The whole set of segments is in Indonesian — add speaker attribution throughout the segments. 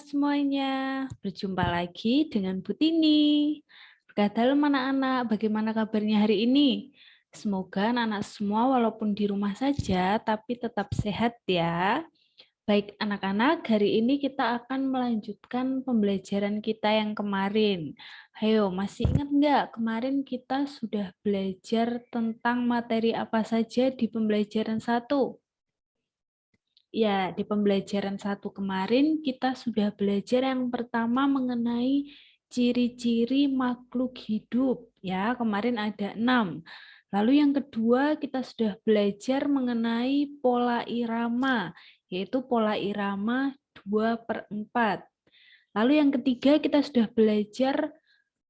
Speaker 1: semuanya, berjumpa lagi dengan Bu Tini. Berkah dalam anak-anak, bagaimana kabarnya hari ini? Semoga anak-anak semua walaupun di rumah saja, tapi tetap sehat ya. Baik anak-anak, hari ini kita akan melanjutkan pembelajaran kita yang kemarin. Ayo, masih ingat nggak kemarin kita sudah belajar tentang materi apa saja di pembelajaran 1? Ya, di pembelajaran 1 kemarin kita sudah belajar yang pertama mengenai ciri-ciri makhluk hidup. Ya, kemarin ada 6. Lalu yang kedua kita sudah belajar mengenai pola irama, yaitu pola irama 2/4. Lalu yang ketiga kita sudah belajar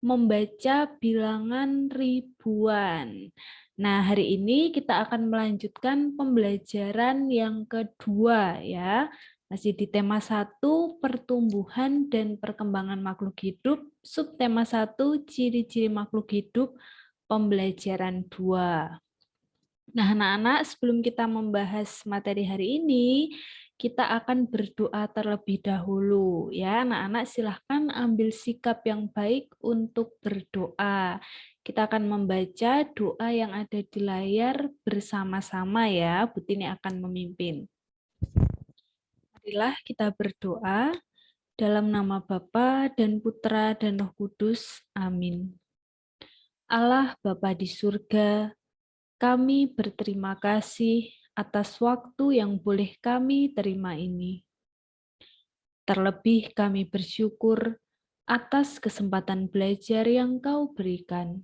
Speaker 1: membaca bilangan ribuan. Nah, hari ini kita akan melanjutkan pembelajaran yang kedua ya. Masih di tema 1, pertumbuhan dan perkembangan makhluk hidup, subtema 1, ciri-ciri makhluk hidup, pembelajaran 2. Nah, anak-anak, sebelum kita membahas materi hari ini, kita akan berdoa terlebih dahulu. Ya, anak-anak silahkan ambil sikap yang baik untuk berdoa. Kita akan membaca doa yang ada di layar bersama-sama ya. Bu Tini akan memimpin. Marilah kita berdoa dalam nama Bapa dan Putra dan Roh Kudus. Amin. Allah Bapa di surga, kami berterima kasih atas waktu yang boleh kami terima ini. Terlebih kami bersyukur atas kesempatan belajar yang Kau berikan.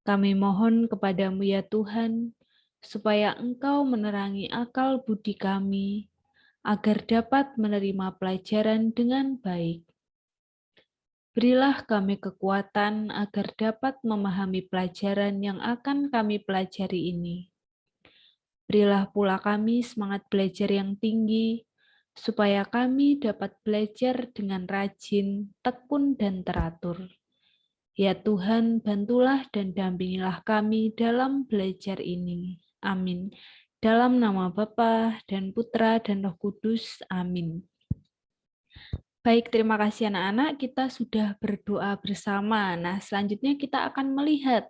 Speaker 1: Kami mohon kepadamu ya Tuhan, supaya Engkau menerangi akal budi kami, agar dapat menerima pelajaran dengan baik. Berilah kami kekuatan agar dapat memahami pelajaran yang akan kami pelajari ini. Berilah pula kami semangat belajar yang tinggi, supaya kami dapat belajar dengan rajin, tekun, dan teratur. Ya Tuhan, bantulah dan dampingilah kami dalam belajar ini. Amin. Dalam nama Bapa dan Putra dan Roh Kudus. Amin. Baik, terima kasih anak-anak. Kita sudah berdoa bersama. Nah, selanjutnya kita akan melihat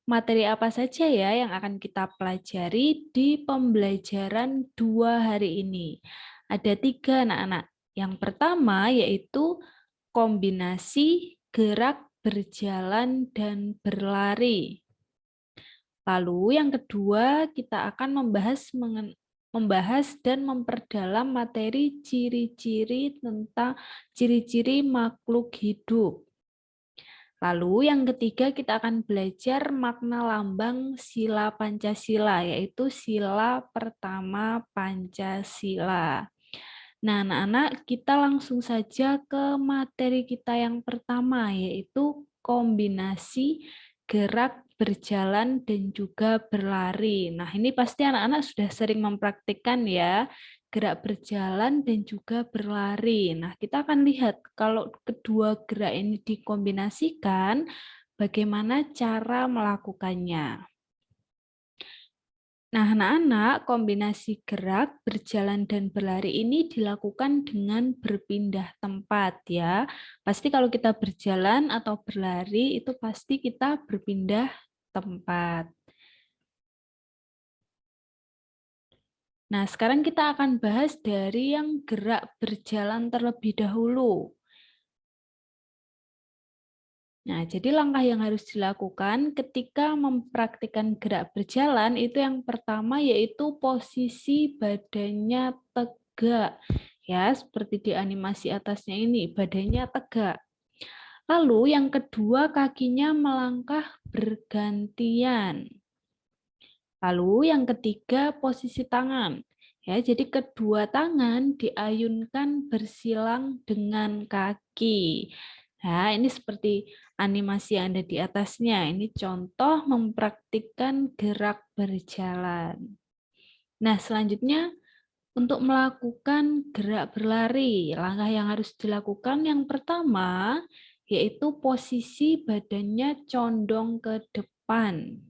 Speaker 1: materi apa saja ya yang akan kita pelajari di pembelajaran 2 hari ini. Ada 3 anak-anak. Yang pertama yaitu kombinasi gerak, berjalan, dan berlari. Lalu yang kedua kita akan membahas dan memperdalam materi ciri-ciri tentang ciri-ciri makhluk hidup. Lalu yang ketiga kita akan belajar makna lambang sila Pancasila, yaitu sila pertama Pancasila. Nah, anak-anak, kita langsung saja ke materi kita yang pertama, yaitu kombinasi gerak, berjalan, dan juga berlari. Nah, ini pasti anak-anak sudah sering mempraktikkan ya, gerak berjalan dan juga berlari. Nah, kita akan lihat kalau kedua gerak ini dikombinasikan, bagaimana cara melakukannya. Nah, anak-anak, kombinasi gerak, berjalan, dan berlari ini dilakukan dengan berpindah tempat ya. Pasti kalau kita berjalan atau berlari, itu pasti kita berpindah tempat. Nah, sekarang kita akan bahas dari yang gerak berjalan terlebih dahulu. Nah, jadi langkah yang harus dilakukan ketika mempraktikkan gerak berjalan itu yang pertama yaitu posisi badannya tegak. Ya, seperti di animasi atasnya ini, badannya tegak. Lalu yang kedua kakinya melangkah bergantian. Lalu yang ketiga posisi tangan. Ya, jadi kedua tangan diayunkan bersilang dengan kaki. Nah, ini seperti animasi yang ada di atasnya. Ini contoh mempraktikkan gerak berjalan. Nah, selanjutnya untuk melakukan gerak berlari, langkah yang harus dilakukan yang pertama yaitu posisi badannya condong ke depan.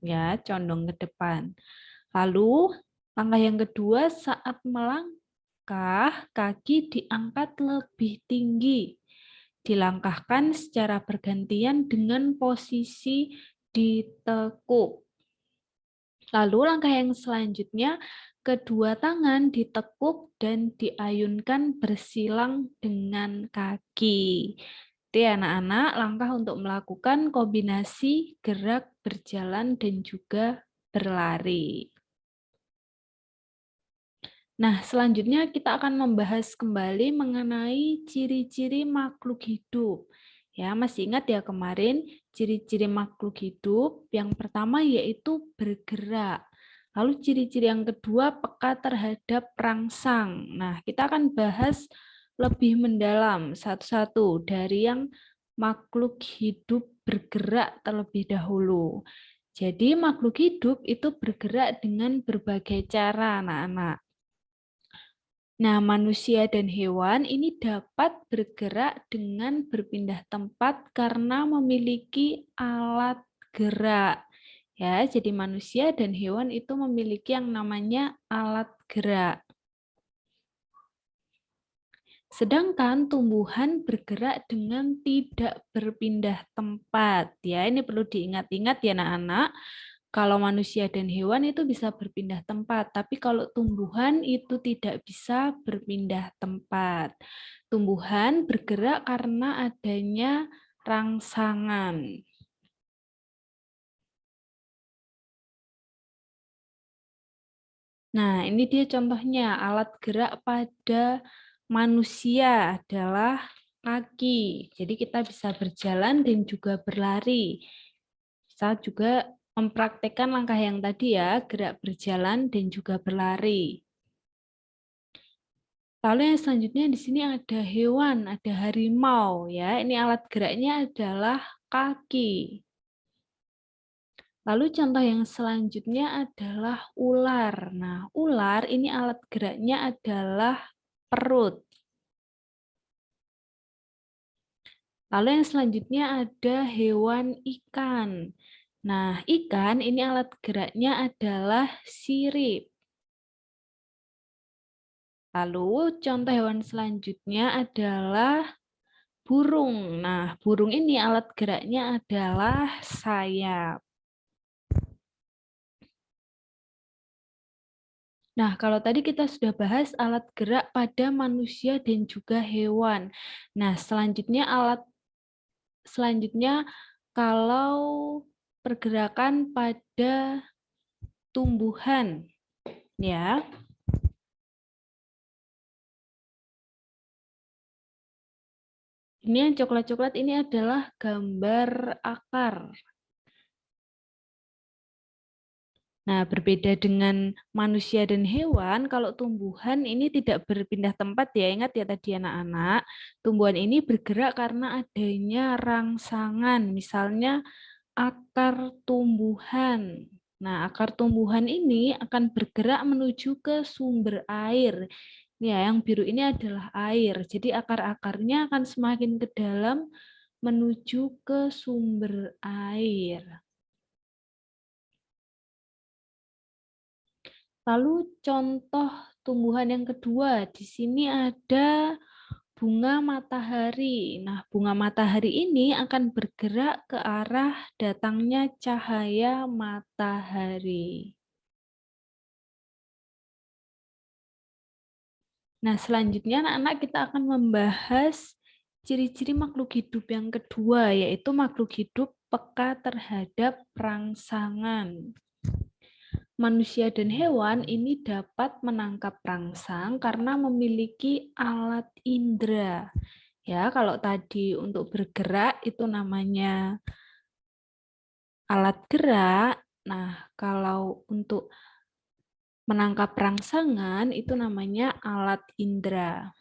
Speaker 1: Ya, condong ke depan. Lalu, langkah yang kedua saat langkah, kaki diangkat lebih tinggi. Dilangkahkan secara bergantian dengan posisi ditekuk. Lalu langkah yang selanjutnya, kedua tangan ditekuk dan diayunkan bersilang dengan kaki. Jadi anak-anak, langkah untuk melakukan kombinasi gerak berjalan dan juga berlari. Nah, selanjutnya kita akan membahas kembali mengenai ciri-ciri makhluk hidup. Ya, masih ingat ya kemarin ciri-ciri makhluk hidup yang pertama yaitu bergerak. Lalu ciri-ciri yang kedua peka terhadap rangsang. Nah, kita akan bahas lebih mendalam satu-satu dari yang makhluk hidup bergerak terlebih dahulu. Jadi makhluk hidup itu bergerak dengan berbagai cara, anak-anak. Nah, manusia dan hewan ini dapat bergerak dengan berpindah tempat karena memiliki alat gerak. Ya, jadi manusia dan hewan itu memiliki yang namanya alat gerak. Sedangkan tumbuhan bergerak dengan tidak berpindah tempat. Ya, ini perlu diingat-ingat ya anak-anak. Kalau manusia dan hewan itu bisa berpindah tempat, tapi kalau tumbuhan itu tidak bisa berpindah tempat. Tumbuhan bergerak karena adanya rangsangan. Nah, ini dia contohnya. Alat gerak pada manusia adalah kaki. Jadi kita bisa berjalan dan juga berlari. Bisa juga mempraktekkan langkah yang tadi ya, gerak berjalan dan juga berlari. Lalu yang selanjutnya di sini ada hewan, ada harimau ya. Ini alat geraknya adalah kaki. Lalu contoh yang selanjutnya adalah ular. Nah, ular ini alat geraknya adalah perut. Lalu yang selanjutnya ada hewan ikan. Nah, ikan ini alat geraknya adalah sirip. Lalu contoh hewan selanjutnya adalah burung. Nah, burung ini alat geraknya adalah sayap. Nah, kalau tadi kita sudah bahas alat gerak pada manusia dan juga hewan. Nah, selanjutnya kalau pergerakan pada tumbuhan, ya. Ini yang coklat-coklat ini adalah gambar akar. Nah, berbeda dengan manusia dan hewan, kalau tumbuhan ini tidak berpindah tempat ya, ingat ya tadi anak-anak, tumbuhan ini bergerak karena adanya rangsangan, misalnya akar tumbuhan. Nah, akar tumbuhan ini akan bergerak menuju ke sumber air. Ya, yang biru ini adalah air, jadi akar-akarnya akan semakin ke dalam menuju ke sumber air. Lalu contoh tumbuhan yang kedua, di sini ada bunga matahari. Nah, bunga matahari ini akan bergerak ke arah datangnya cahaya matahari. Nah, selanjutnya anak-anak kita akan membahas ciri-ciri makhluk hidup yang kedua, yaitu makhluk hidup peka terhadap rangsangan. Manusia dan hewan ini dapat menangkap rangsang karena memiliki alat indera. Ya, kalau tadi untuk bergerak itu namanya alat gerak. Nah, kalau untuk menangkap rangsangan itu namanya alat indera.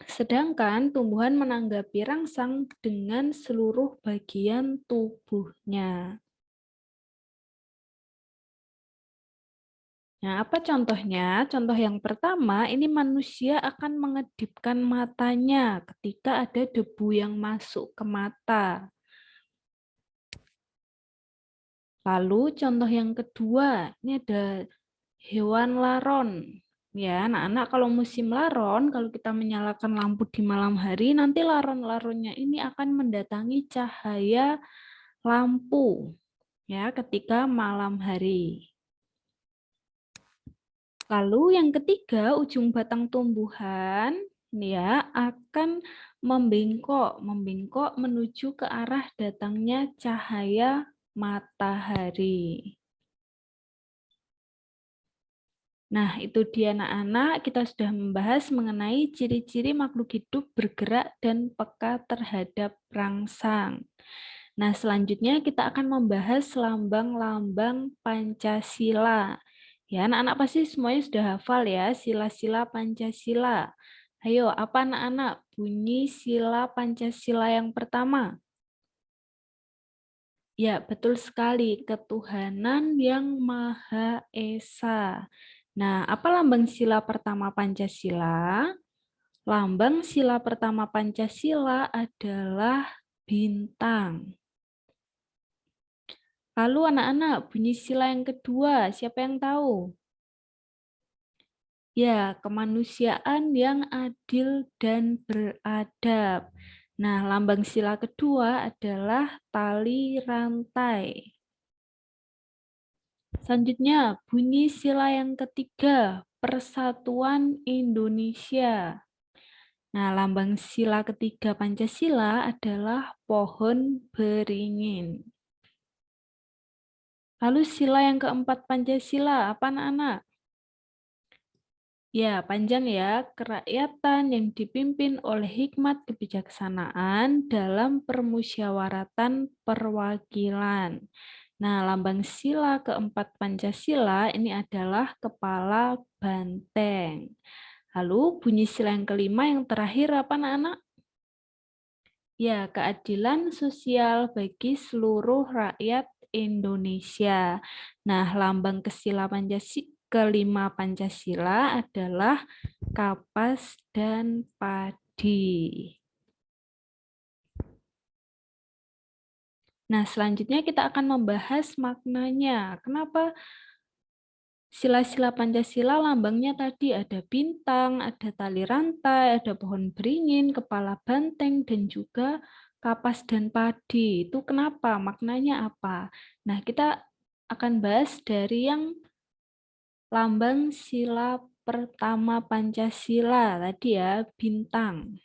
Speaker 1: Sedangkan tumbuhan menanggapi rangsang dengan seluruh bagian tubuhnya. Nah, apa contohnya? Contoh yang pertama, ini manusia akan mengedipkan matanya ketika ada debu yang masuk ke mata. Lalu contoh yang kedua, ini ada hewan laron. Ya, anak-anak, kalau musim laron, kalau kita menyalakan lampu di malam hari, nanti laron-laronnya ini akan mendatangi cahaya lampu ya ketika malam hari. Lalu yang ketiga, ujung batang tumbuhan ya akan membengkok menuju ke arah datangnya cahaya matahari. Nah, itu dia anak-anak, kita sudah membahas mengenai ciri-ciri makhluk hidup bergerak dan peka terhadap rangsang. Nah, selanjutnya kita akan membahas lambang-lambang Pancasila. Ya, anak-anak pasti semuanya sudah hafal ya, sila-sila Pancasila. Ayo, apa anak-anak? Bunyi sila Pancasila yang pertama. Ya, betul sekali. Ketuhanan yang Maha Esa. Nah, apa lambang sila pertama Pancasila? Lambang sila pertama Pancasila adalah bintang. Lalu anak-anak, bunyi sila yang kedua, siapa yang tahu? Ya, kemanusiaan yang adil dan beradab. Nah, lambang sila kedua adalah tali rantai. Selanjutnya, bunyi sila yang ketiga, Persatuan Indonesia. Nah, lambang sila ketiga Pancasila adalah pohon beringin. Lalu sila yang keempat Pancasila, apa anak-anak? Ya, panjang ya, kerakyatan yang dipimpin oleh hikmat kebijaksanaan dalam permusyawaratan perwakilan. Nah, lambang sila keempat Pancasila ini adalah kepala banteng. Lalu bunyi sila yang kelima yang terakhir apa anak-anak? Ya, keadilan sosial bagi seluruh rakyat Indonesia. Nah, lambang kelima Pancasila adalah kapas dan padi. Nah, selanjutnya kita akan membahas maknanya. Kenapa sila-sila Pancasila lambangnya tadi ada bintang, ada tali rantai, ada pohon beringin, kepala banteng, dan juga kapas dan padi. Itu kenapa? Maknanya apa? Nah, kita akan bahas dari yang lambang sila pertama Pancasila tadi ya, bintang.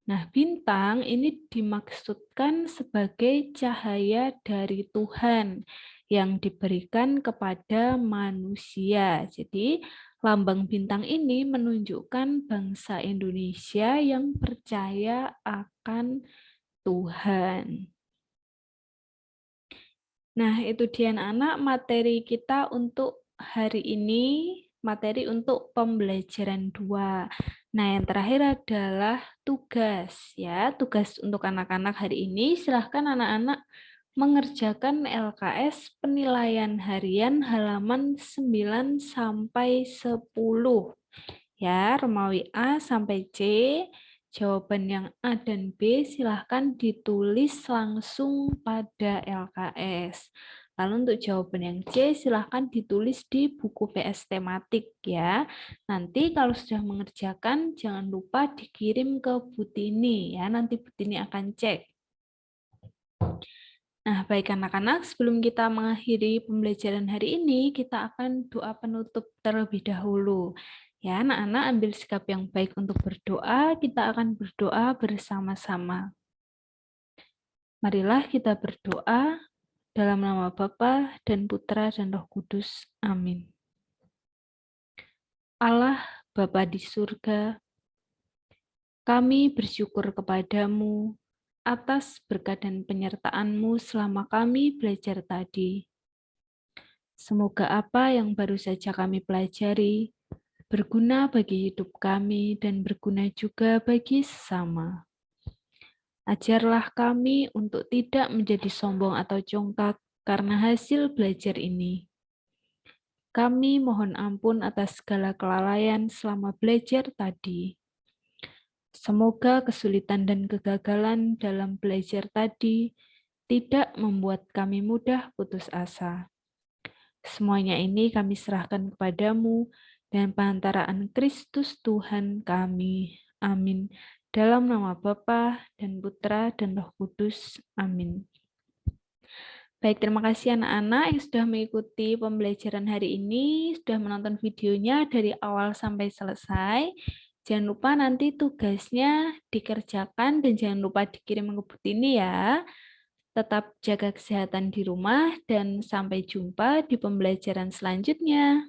Speaker 1: Nah, bintang ini dimaksudkan sebagai cahaya dari Tuhan yang diberikan kepada manusia. Jadi, lambang bintang ini menunjukkan bangsa Indonesia yang percaya akan Tuhan. Nah, itu dia anak-anak materi kita untuk hari ini, materi untuk pembelajaran 2. Nah, yang terakhir adalah tugas ya. Tugas untuk anak-anak hari ini silahkan anak-anak mengerjakan LKS penilaian harian halaman 9 sampai 10. Ya, Romawi A sampai C. Jawaban yang A dan B silahkan ditulis langsung pada LKS. Lalu untuk jawaban yang C silahkan ditulis di buku PS tematik ya. Nanti kalau sudah mengerjakan jangan lupa dikirim ke Butini ya. Nanti Butini akan cek. Nah, baik anak-anak, sebelum kita mengakhiri pembelajaran hari ini, kita akan doa penutup terlebih dahulu. Ya, anak-anak ambil sikap yang baik untuk berdoa, kita akan berdoa bersama-sama. Marilah kita berdoa dalam nama Bapa dan Putra dan Roh Kudus. Amin. Allah, Bapa di surga, kami bersyukur kepadamu atas berkat dan penyertaan-Mu selama kami belajar tadi. Semoga apa yang baru saja kami pelajari berguna bagi hidup kami dan berguna juga bagi sesama. Ajarlah kami untuk tidak menjadi sombong atau congkak karena hasil belajar ini. Kami mohon ampun atas segala kelalaian selama belajar tadi. Semoga kesulitan dan kegagalan dalam belajar tadi tidak membuat kami mudah putus asa. Semuanya ini kami serahkan kepadamu dan perantaraan Kristus Tuhan kami. Amin. Dalam nama Bapa dan Putra dan Roh Kudus. Amin. Baik, terima kasih anak-anak yang sudah mengikuti pembelajaran hari ini, sudah menonton videonya dari awal sampai selesai. Jangan lupa nanti tugasnya dikerjakan dan jangan lupa dikirim ke Butini ya. Tetap jaga kesehatan di rumah dan sampai jumpa di pembelajaran selanjutnya.